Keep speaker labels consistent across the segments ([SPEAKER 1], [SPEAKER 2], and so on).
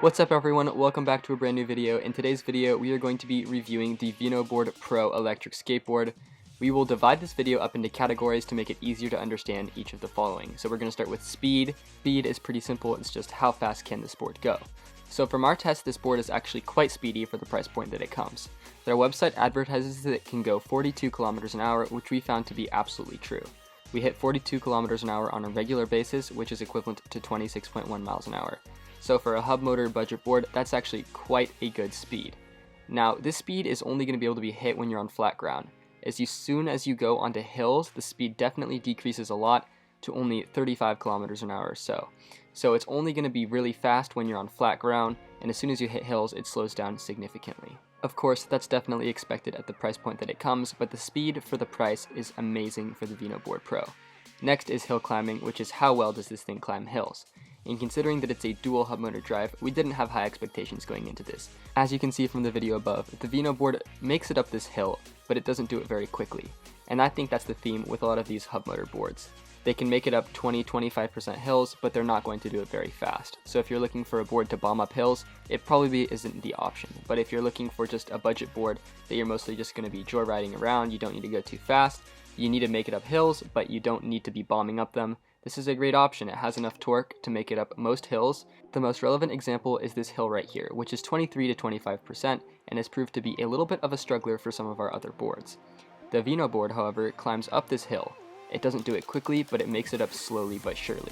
[SPEAKER 1] What's up everyone, welcome back to a brand new video. In today's video we are going to be reviewing the Veno Board Pro electric skateboard. We will divide this video up into categories to make it easier to understand each of the following. So we're going to start with speed. Speed is pretty simple, it's just how fast can this board go. So from our test, this board is actually quite speedy for the price point that it comes. Their website advertises that it can go 42 kilometers an hour, which we found to be absolutely true. We hit 42 kilometers an hour on a regular basis, which is equivalent to 26.1 miles an hour. So for a hub motor budget board, that's actually quite a good speed. Now, this speed is only going to be able to be hit when you're on flat ground. As soon as you go onto hills, the speed definitely decreases a lot to only 35 kilometers an hour or so. So it's only going to be really fast when you're on flat ground, and as soon as you hit hills, it slows down significantly. Of course, that's definitely expected at the price point that it comes, but the speed for the price is amazing for the Veno Board Pro. Next is hill climbing, which is how well does this thing climb hills. And considering that it's a dual hub motor drive, we didn't have high expectations going into this. As you can see from the video above, the Veno board makes it up this hill, but it doesn't do it very quickly. And I think that's the theme with a lot of these hub motor boards. They can make it up 20-25% hills, but they're not going to do it very fast. So if you're looking for a board to bomb up hills, it probably isn't the option. But if you're looking for just a budget board that you're mostly just going to be joyriding around, you don't need to go too fast, you need to make it up hills, but you don't need to be bombing up them, this is a great option. It has enough torque to make it up most hills. The most relevant example is this hill right here, which is 23 to 25% and has proved to be a little bit of a struggler for some of our other boards. The Veno board, however, climbs up this hill. It doesn't do it quickly, but it makes it up slowly but surely.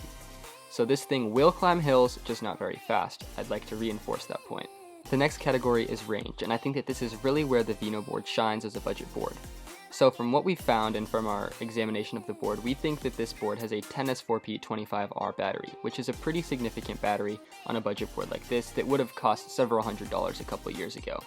[SPEAKER 1] So this thing will climb hills, just not very fast. I'd like to reinforce that point. The next category is range, and I think that this is really where the Veno board shines as a budget board. So from what we found and from our examination of the board, we think that this board has a 10S4P 25R battery, which is a pretty significant battery on a budget board like this that would have cost several $100s a couple years ago.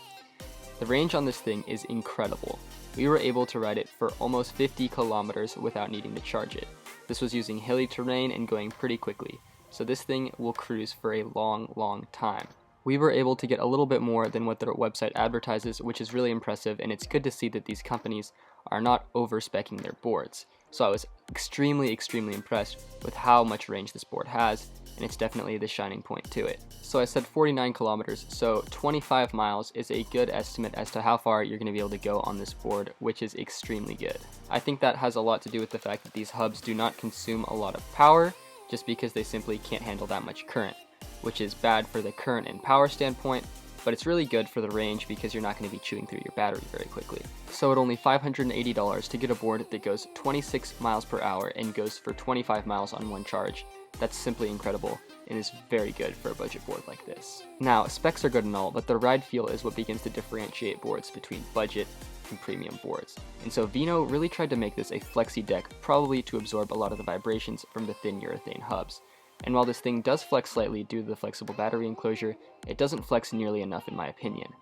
[SPEAKER 1] The range on this thing is incredible. We were able to ride it for almost 50 kilometers without needing to charge it. This was using hilly terrain and going pretty quickly, so this thing will cruise for a long time. We were able to get a little bit more than what their website advertises, which is really impressive, and it's good to see that these companies are not over-speccing their boards. So I was extremely impressed with how much range this board has, and it's definitely the shining point to it. So I said 49 kilometers, so 25 miles is a good estimate as to how far you're going to be able to go on this board, which is extremely good. I think that has a lot to do with the fact that these hubs do not consume a lot of power, just because they simply can't handle that much current, which is bad for the current and power standpoint, but it's really good for the range because you're not going to be chewing through your battery very quickly. So at only $580 to get a board that goes 26 miles per hour and goes for 25 miles on one charge, that's simply incredible and is very good for a budget board like this. Now, specs are good and all, but the ride feel is what begins to differentiate boards between budget and premium boards. And so Veno really tried to make this a flexi deck, probably to absorb a lot of the vibrations from the thin urethane hubs. And while this thing does flex slightly due to the flexible battery enclosure, it doesn't flex nearly enough in my opinion.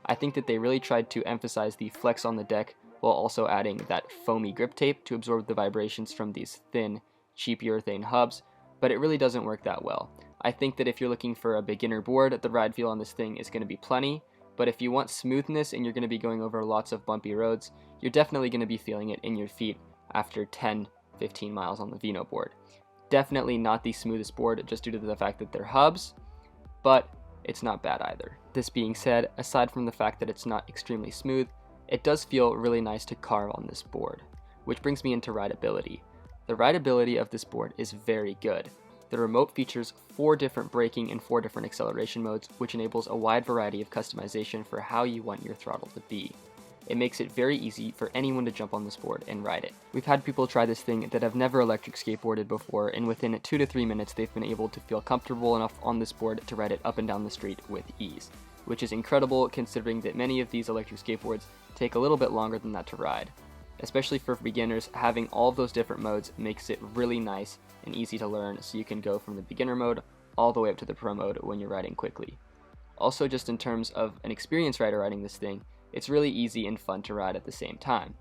[SPEAKER 1] I think that they really tried to emphasize the flex on the deck while also adding that foamy grip tape to absorb the vibrations from these thin, cheap urethane hubs, but it really doesn't work that well. I think that if you're looking for a beginner board, the ride feel on this thing is going to be plenty, but if you want smoothness and you're going to be going over lots of bumpy roads, you're definitely going to be feeling it in your feet after 10-15 miles on the Veno board. Definitely not the smoothest board just due to the fact that they're hubs, but it's not bad either. This being said, aside from the fact that it's not extremely smooth, it does feel really nice to carve on this board, which brings me into rideability. The rideability of this board is very good. The remote features 4 different braking and 4 different acceleration modes, which enables a wide variety of customization for how you want your throttle to be. It makes it very easy for anyone to jump on this board and ride it. We've had people try this thing that have never electric skateboarded before, and within 2 to 3 minutes they've been able to feel comfortable enough on this board to ride it up and down the street with ease, which is incredible considering that many of these electric skateboards take a little bit longer than that to ride. Especially for beginners, having all of those different modes makes it really nice and easy to learn, so you can go from the beginner mode all the way up to the pro mode when you're riding quickly. Also, just in terms of an experienced rider riding this thing, it's really easy and fun to ride at the same time.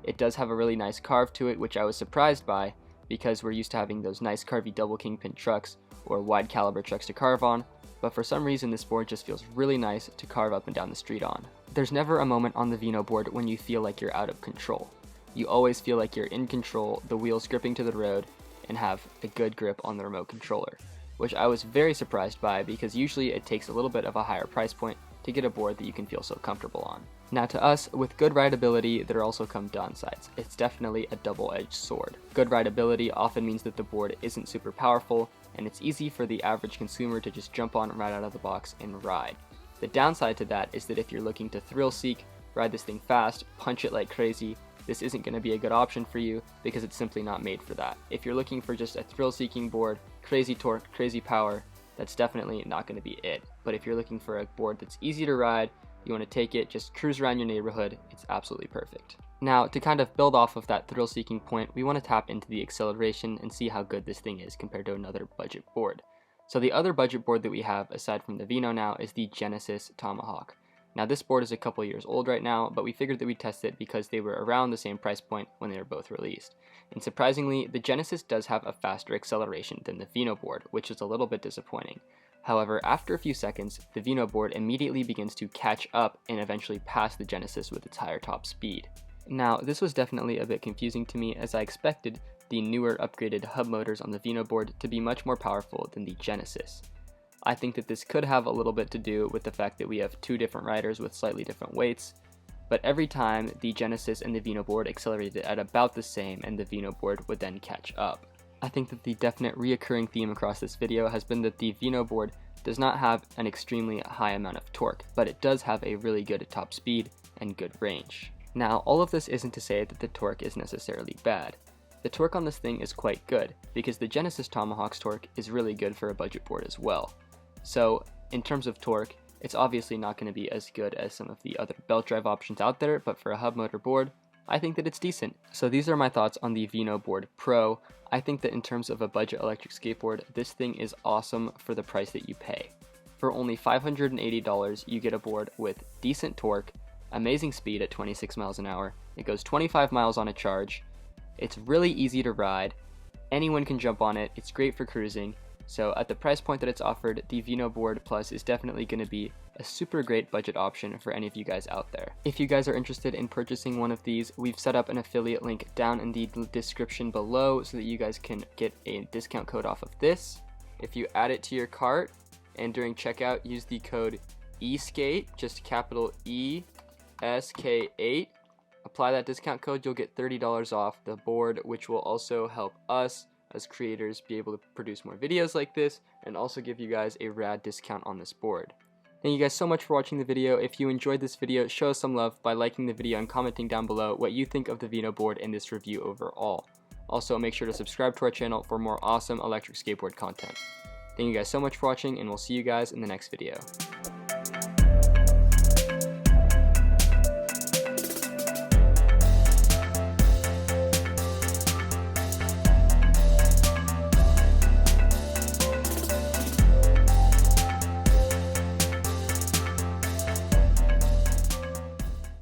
[SPEAKER 1] It does have a really nice carve to it, which I was surprised by because we're used to having those nice carvy double kingpin trucks or wide caliber trucks to carve on, but for some reason this board just feels really nice to carve up and down the street on. There's never a moment on the Veno board when you feel like you're out of control. You always feel like you're in control, the wheels gripping to the road, and have a good grip on the remote controller. which I was very surprised by because usually it takes a little bit of a higher price point to get a board that you can feel so comfortable on. Now to us, with good rideability, there also come downsides. It's definitely a double-edged sword. Good rideability often means that the board isn't super powerful, and it's easy for the average consumer to just jump on right out of the box and ride. The downside to that is that if you're looking to thrill seek, ride this thing fast, punch it like crazy, this isn't going to be a good option for you because it's simply not made for that. If you're looking for just a thrill-seeking board, crazy torque, crazy power, that's definitely not going to be it. But if you're looking for a board that's easy to ride, you want to take it, just cruise around your neighborhood, it's absolutely perfect. Now, to kind of build off of that thrill-seeking point, we want to tap into the acceleration and see how good this thing is compared to another budget board. So the other budget board that we have, aside from the Veno now, is the Genesis Tomahawk. Now this board is a couple years old right now, but we figured that we'd test it because they were around the same price point when they were both released. And surprisingly, the Genesis does have a faster acceleration than the Veno board, which is a little bit disappointing. However, after a few seconds, the Veno board immediately begins to catch up and eventually pass the Genesis with its higher top speed. Now, this was definitely a bit confusing to me, as I expected the newer upgraded hub motors on the Veno board to be much more powerful than the Genesis. I think that this could have a little bit to do with the fact that we have two different riders with slightly different weights, but every time the Genesis and the Veno board accelerated at about the same and the Veno board would then catch up. I think that the definite reoccurring theme across this video has been that the Veno board does not have an extremely high amount of torque, but it does have a really good top speed and good range. Now, all of this isn't to say that the torque is necessarily bad. The torque on this thing is quite good, because the Genesis Tomahawk's torque is really good for a budget board as well. So, in terms of torque, it's obviously not going to be as good as some of the other belt drive options out there, but for a hub motor board, I think that it's decent. So these are my thoughts on the Veno Board Pro. I think that in terms of a budget electric skateboard, this thing is awesome for the price that you pay. For only $580, you get a board with decent torque, amazing speed at 26 miles an hour, it goes 25 miles on a charge, it's really easy to ride, anyone can jump on it, it's great for cruising. So at the price point that it's offered, the Veno Board Plus is definitely going to be a super great budget option for any of you guys out there. If you guys are interested in purchasing one of these, we've set up an affiliate link down in the description below so that you guys can get a discount code off of this. If you add it to your cart and during checkout use the code ESK8, just capital ESK8, apply that discount code, you'll get $30 off the board, which will also help us as creators be able to produce more videos like this and also give you guys a rad discount on this board. Thank you guys so much for watching the video. If you enjoyed this video, show us some love by liking the video and commenting down below what you think of the Veno board and this review overall. Also, make sure to subscribe to our channel for more awesome electric skateboard content. Thank you guys so much for watching, and we'll see you guys in the next video.